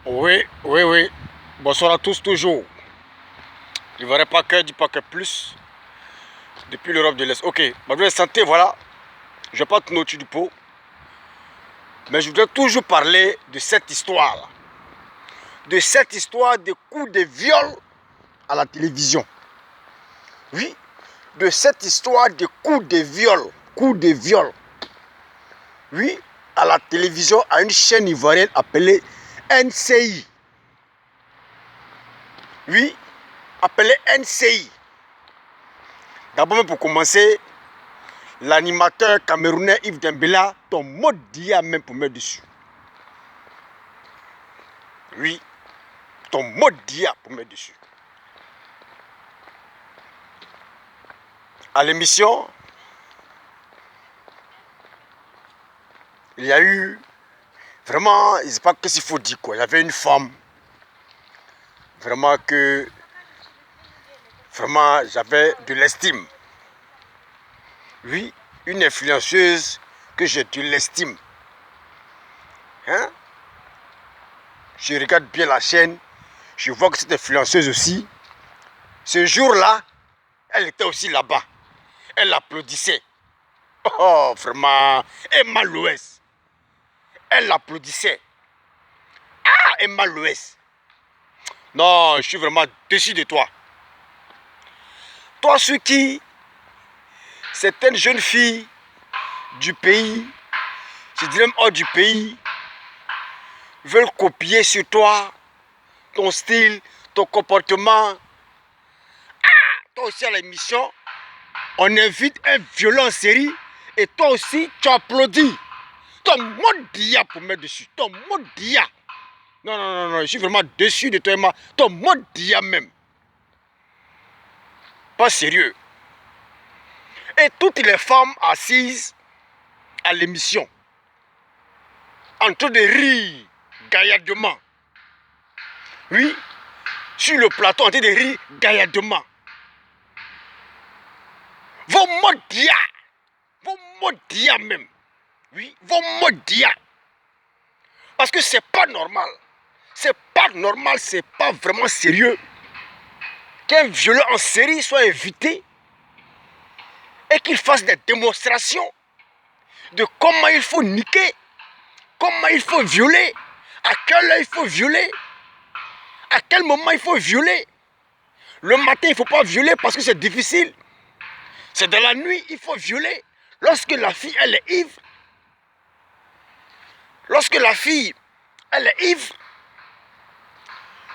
Oui, oui, oui. Bonsoir à tous, toujours. Je ne verrai pas que du paquet plus depuis l'Europe de l'Est. Ok, ma santé, voilà. Je ne vais pas tourner au-dessus du pot. Mais je voudrais toujours parler de cette histoire-là. De cette histoire de coups de viol à la télévision. Oui, de cette histoire de coups de viol. Coups de viol. Oui, à la télévision, à une chaîne ivoirienne appelée NCI. Oui, appelée NCI. D'abord, pour commencer, l'animateur camerounais Yves Dembélé, ton mot d'IA même pour mettre dessus. Oui, ton mot d'IA pour mettre dessus. À l'émission, il y a eu vraiment, je ne sais pas ce qu'il faut dire quoi. Il y avait une femme, vraiment que, vraiment j'avais de l'estime. Oui, une influenceuse que j'ai de l'estime. Hein? Je regarde bien la chaîne, je vois que cette influenceuse aussi, ce jour-là, elle était aussi là-bas. Elle applaudissait. Oh, vraiment, Emma Louès. Elle applaudissait. Ah, Emma Louès. Non, je suis vraiment déçu de toi. Toi, ceux qui, certaines jeunes filles du pays, je dirais même hors du pays, veulent copier sur toi, ton style, ton comportement. Ah, toi aussi à l'émission, on invite un violon en série et toi aussi, tu applaudis. Ton mot d'IA pour mettre dessus. Ton mot d'IA. Non, non, non, non, je suis vraiment déçu de toi, Emma. Ton mot d'IA même. Pas sérieux. Et toutes les femmes assises à l'émission, en train de rire gaillardement. Oui, sur le plateau, en train de rire gaillardement. Vos mots d'IA. Vos mots d'IA même. Oui, vos mots d'IA. Parce que c'est pas normal. C'est pas normal, c'est pas vraiment sérieux qu'un violeur en série soit invité et qu'il fasse des démonstrations de comment il faut niquer, comment il faut violer, à quelle heure il faut violer, à quel moment il faut violer. Le matin, il ne faut pas violer parce que c'est difficile. C'est dans la nuit, il faut violer. Lorsque la fille, elle est ivre, lorsque la fille, elle est ivre,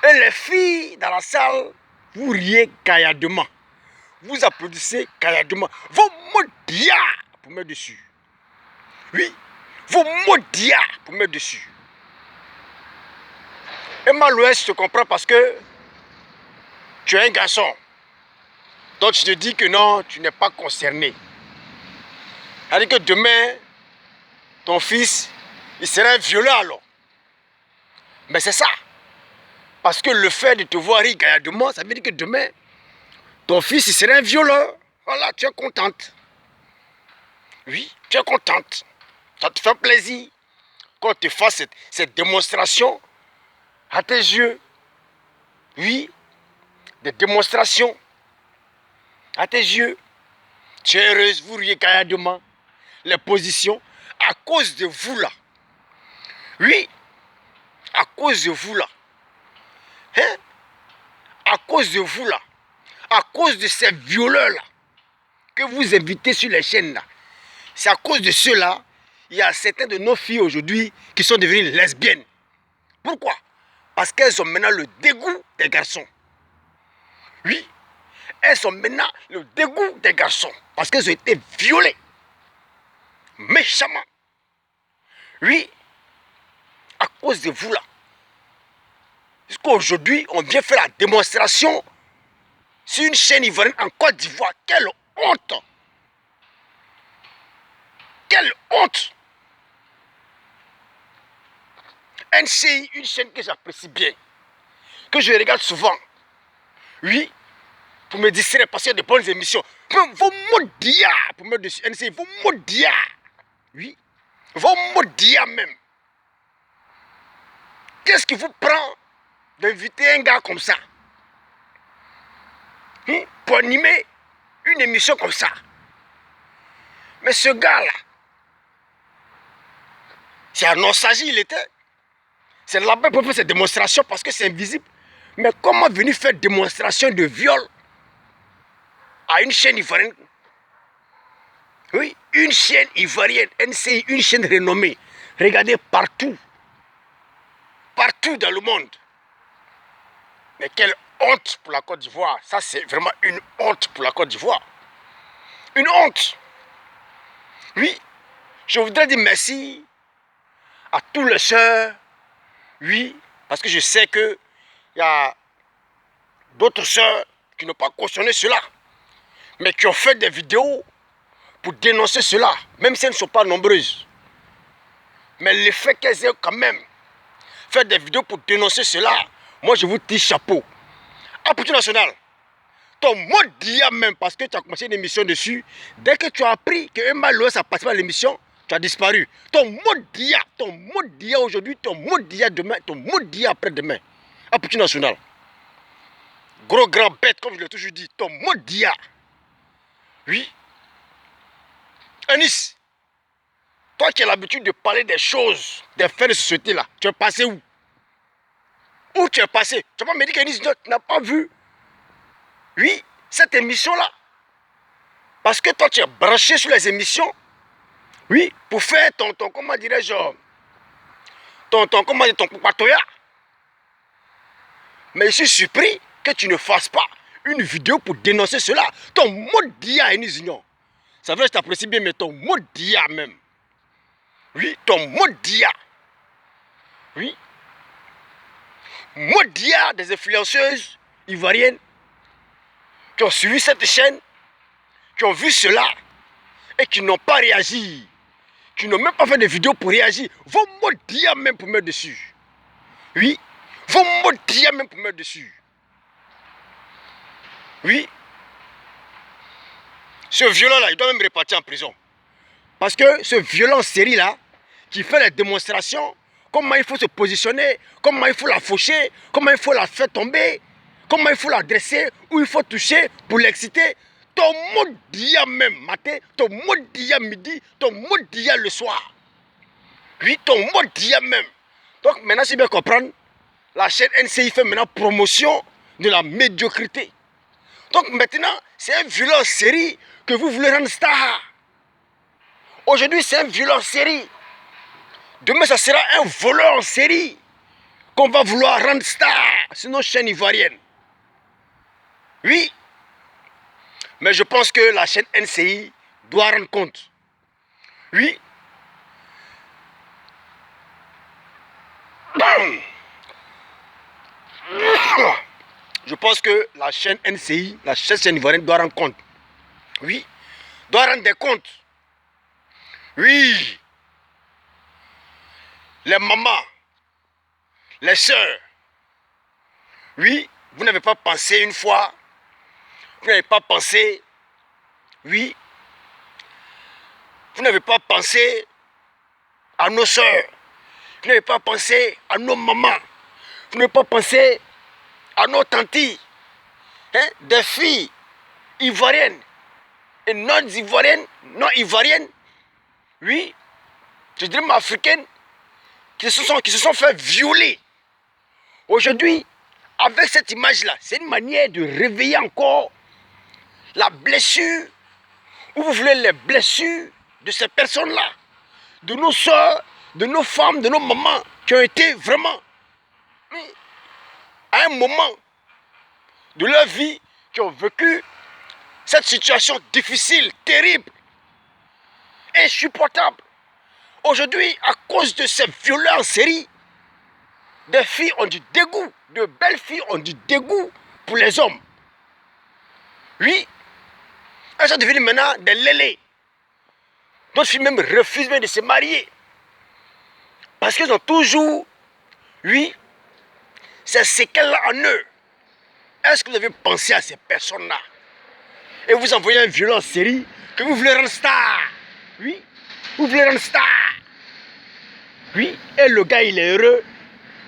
et les filles dans la salle, vous riez gaillardement. Vous applaudissez gaillardement. Vos mots d'IA pour mettre dessus. Oui, vos mots d'IA pour mettre dessus. Emma Louès, je te comprends parce que tu es un garçon. Donc je te dis que non, tu n'es pas concerné. C'est-à-dire que demain, ton fils, il sera un violeur alors. Mais c'est ça. Parce que le fait de te voir rire gaillardement, ça veut dire que demain, ton fils, il sera un violeur. Voilà, tu es contente. Oui, tu es contente. Ça te fait plaisir qu'on te fasse cette démonstration à tes yeux. Oui, des démonstrations à tes yeux. Tu es heureuse, vous riez gaillardement. Les positions, à cause de vous là. Oui, à cause de vous là. Hein? À cause de vous là. À cause de ces violeurs là que vous invitez sur les chaînes là. C'est à cause de ceux-là, il y a certains de nos filles aujourd'hui qui sont devenues lesbiennes. Pourquoi? Parce qu'elles ont maintenant le dégoût des garçons. Oui, elles ont maintenant le dégoût des garçons. Parce qu'elles ont été violées. Méchamment. Oui, à cause de vous là. Jusqu'aujourd'hui, on vient faire la démonstration sur une chaîne ivoirienne en Côte d'Ivoire. Quelle honte! Quelle honte! NCI, une chaîne que j'apprécie bien, que je regarde souvent. Oui, pour me distraire, parce qu'il y a de bonnes émissions. Vos mots d'IA, pour me dessus, NCI, vos mots d'IA. Oui, vos mots d'IA même. Qu'est-ce qui vous prend d'inviter un gars comme ça pour animer une émission comme ça? Mais ce gars-là, c'est un nostalgie, il était. C'est là-bas pour faire cette démonstration parce que c'est invisible. Mais comment venir faire démonstration de viol à une chaîne ivoirienne? Oui, une chaîne ivoirienne, NCI, une chaîne renommée. Regardez partout. Partout dans le monde. Mais quelle honte pour la Côte d'Ivoire. Ça, c'est vraiment une honte pour la Côte d'Ivoire. Une honte. Oui, je voudrais dire merci à tous les sœurs. Oui, parce que je sais qu'il y a d'autres sœurs qui n'ont pas cautionné cela, mais qui ont fait des vidéos pour dénoncer cela, même si elles ne sont pas nombreuses. Mais le fait qu'elles aient quand même fait des vidéos pour dénoncer cela, moi je vous dis chapeau. Opportunité nationale, ton mot d'IA même, parce que tu as commencé une émission dessus, dès que tu as appris que Emma Loès a participé à l'émission, tu as disparu. Ton mot d'IA aujourd'hui, ton mot d'IA demain, ton mot d'IA après-demain. Opportunité nationale. Gros grand bête, comme je l'ai toujours dit, ton mot d'IA. Oui. Anis, toi qui as l'habitude de parler des choses, des faits de société là, tu es passé où? Où tu es passé? Tu vas pas me dire qu'Anis n'a pas vu, oui, cette émission-là. Parce que toi tu es branché sur les émissions, oui, pour faire ton comment dirais-je, ton patoya. Mais je suis surpris que tu ne fasses pas une vidéo pour dénoncer cela. Ton mot d'IA, Anis Union. Ça veut dire que je t'apprécie bien, mais ton mot d'IA même. Oui, ton mot d'IA. Oui. Mot d'IA des influenceuses ivoiriennes qui ont suivi cette chaîne, qui ont vu cela et qui n'ont pas réagi. Qui n'ont même pas fait de vidéo pour réagir. Vos mots d'IA même pour mettre dessus. Oui. Vos mots d'IA même pour mettre dessus. Oui. Ce violent-là, il doit même repartir en prison. Parce que ce violent en série là, qui fait les démonstrations, comment il faut se positionner, comment il faut la faucher, comment il faut la faire tomber, comment il faut la dresser, où il faut toucher pour l'exciter. Ton mot d'IA même matin, ton mot d'IA midi, ton mot d'IA le soir. Oui, ton mot d'IA même. Donc maintenant, si bien comprendre, la chaîne NCI fait maintenant promotion de la médiocrité. Donc maintenant, c'est un violent en série que vous voulez rendre star. Aujourd'hui, c'est un violent en série. Demain, ça sera un voleur en série qu'on va vouloir rendre star sur nos chaînes ivoiriennes. Oui. Mais je pense que la chaîne NCI doit rendre compte. Oui. Je pense que la chaîne NCI, la chaîne ivoirienne doit rendre compte. Oui. Doit rendre des comptes. Oui. Les mamans, les sœurs. Oui. Vous n'avez pas pensé une fois. Vous n'avez pas pensé. Oui. Vous n'avez pas pensé à nos sœurs. Vous n'avez pas pensé à nos mamans. Vous n'avez pas pensé à nos tantis. Hein? Des filles ivoiriennes et non ivoiriennes, non ivoiriennes. Oui. Je dirais même africaines. Qui se sont fait violer. Aujourd'hui, avec cette image-là, c'est une manière de réveiller encore la blessure, où vous voulez les blessures de ces personnes-là, de nos soeurs, de nos femmes, de nos mamans, qui ont été vraiment, à un moment de leur vie, qui ont vécu cette situation difficile, terrible, insupportable. Aujourd'hui, à cause de ces violeurs en série, des filles ont du dégoût, de belles filles ont du dégoût pour les hommes. Oui, elles sont devenues maintenant des lélés. D'autres filles même refusent même de se marier. Parce qu'elles ont toujours, oui, ces séquelles-là en eux. Est-ce que vous avez pensé à ces personnes-là? Et vous envoyez un violent en série que vous voulez rendre star. Oui, vous voulez rendre star. Oui, et le gars il est heureux.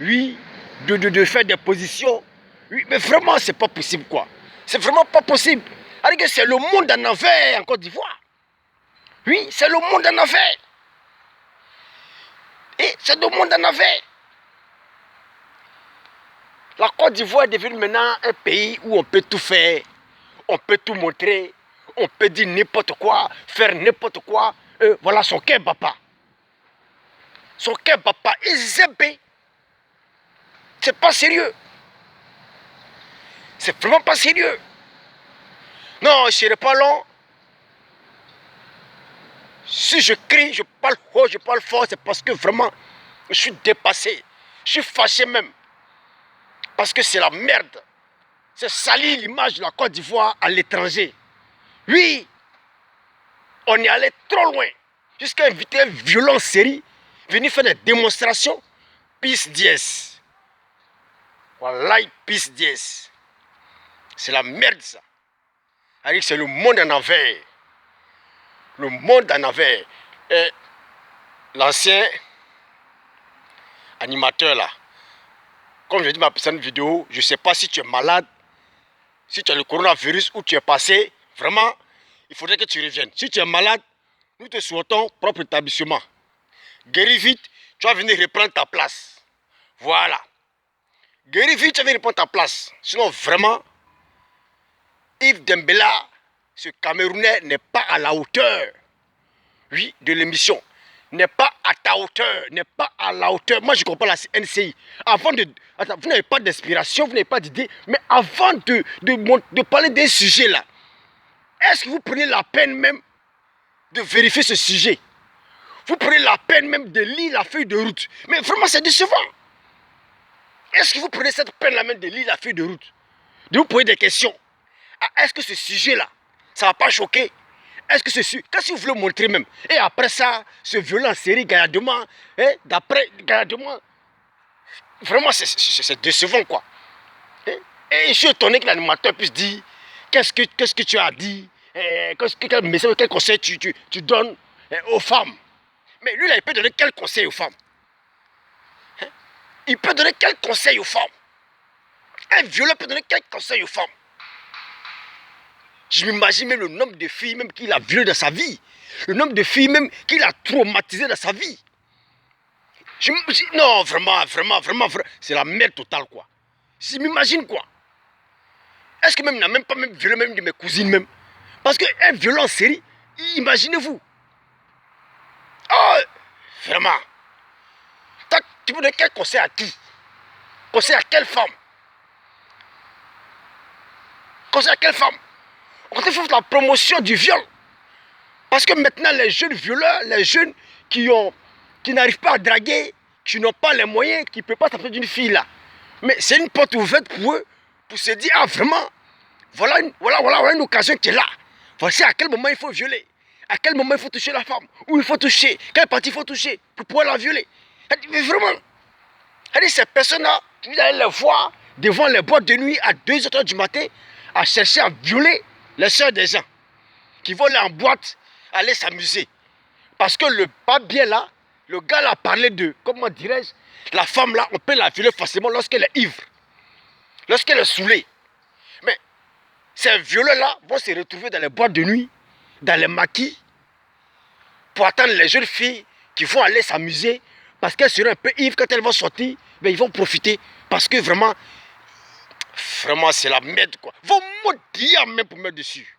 oui, de faire des positions. Oui, mais vraiment, c'est pas possible, quoi. C'est vraiment pas possible. C'est le monde en envers en Côte d'Ivoire. Oui, c'est le monde en envers. Et c'est le monde en envers. La Côte d'Ivoire est devenue maintenant un pays où on peut tout faire, on peut tout montrer, on peut dire n'importe quoi, faire n'importe quoi. Voilà son cœur papa. Son cœur papa est zébé. C'est pas sérieux. C'est vraiment pas sérieux. Non, je ne serai pas long. Si je crie, je parle haut, je parle fort, c'est parce que vraiment, je suis dépassé. Je suis fâché même. Parce que c'est la merde. C'est salir l'image de la Côte d'Ivoire à l'étranger. Oui, on est allé trop loin. Jusqu'à inviter un violent série, venir faire des démonstrations. Peace dièse. Voilà, peace dièse. C'est la merde ça. C'est le monde en envers. Le monde en envers. L'ancien animateur là, comme je dis dans ma précédente vidéo, je ne sais pas si tu es malade, si tu as le coronavirus ou tu es passé, vraiment, il faudrait que tu reviennes. Si tu es malade, nous te souhaitons propre établissement. Guéris vite, tu vas venir reprendre ta place. Voilà. Guéris vite, tu vas venir reprendre ta place. Sinon, vraiment, Yves Dembélé, ce Camerounais, n'est pas à la hauteur, oui, de l'émission. N'est pas à ta hauteur, n'est pas à la hauteur. Moi, je comprends la NCI. Avant de... Attends, vous n'avez pas d'inspiration, vous n'avez pas d'idée, mais avant de parler d'un sujet là, est-ce que vous prenez la peine même de vérifier ce sujet? Vous prenez la peine même de lire la feuille de route. Mais vraiment, c'est décevant. Est-ce que vous prenez cette peine-là même de lire la feuille de route? De vous poser des questions. Est-ce que ce sujet-là, ça ne va pas choquer? Est-ce que ceci, qu'est-ce que vous voulez montrer même? Et après ça, ce violent série Gayadement, d'après Gayadement, vraiment c'est décevant quoi. Et je suis étonné que l'animateur puisse dire, qu'est-ce que tu as dit, quel message, quel conseil tu donnes aux femmes. Mais lui là, il peut donner quel conseil aux femmes? Il peut donner quel conseil aux femmes? Un violeur peut donner quel conseil aux femmes? Je m'imagine même le nombre de filles même qu'il a violées dans sa vie. Le nombre de filles même qu'il a traumatisées dans sa vie. Non, vraiment, c'est la merde totale quoi. Je m'imagine quoi. Est-ce que même il n'a même pas même violé même de mes cousines même? Parce qu'un violent en série, imaginez-vous. Oh, vraiment. Tu peux donner quel conseil à qui? Conseil à quelle femme? Conseil à quelle femme? On fait la promotion du viol. Parce que maintenant, les jeunes violeurs, les jeunes qui n'arrivent pas à draguer, qui n'ont pas les moyens, qui ne peuvent pas s'approcher d'une fille là. Mais c'est une porte ouverte pour eux, pour se dire, ah vraiment, voilà une occasion qui est là. Voici à quel moment il faut violer. À quel moment il faut toucher la femme. Où il faut toucher. Quelle partie il faut toucher pour pouvoir la violer. Mais vraiment, ces personnes-là, vous allez les voir devant les boîtes de nuit à 2h du matin, à chercher à violer les soeurs des gens qui vont aller en boîte, aller s'amuser. Parce que le pas bien là, le gars là a parlé de, comment dirais-je, la femme là, on peut la violer facilement lorsqu'elle est ivre, lorsqu'elle est saoulée. Mais ces violeurs là vont se retrouver dans les boîtes de nuit, dans les maquis, pour attendre les jeunes filles qui vont aller s'amuser, parce qu'elles seront un peu ivres quand elles vont sortir, mais ils vont profiter, parce que vraiment c'est la merde quoi. Vont maudire même pour mettre dessus.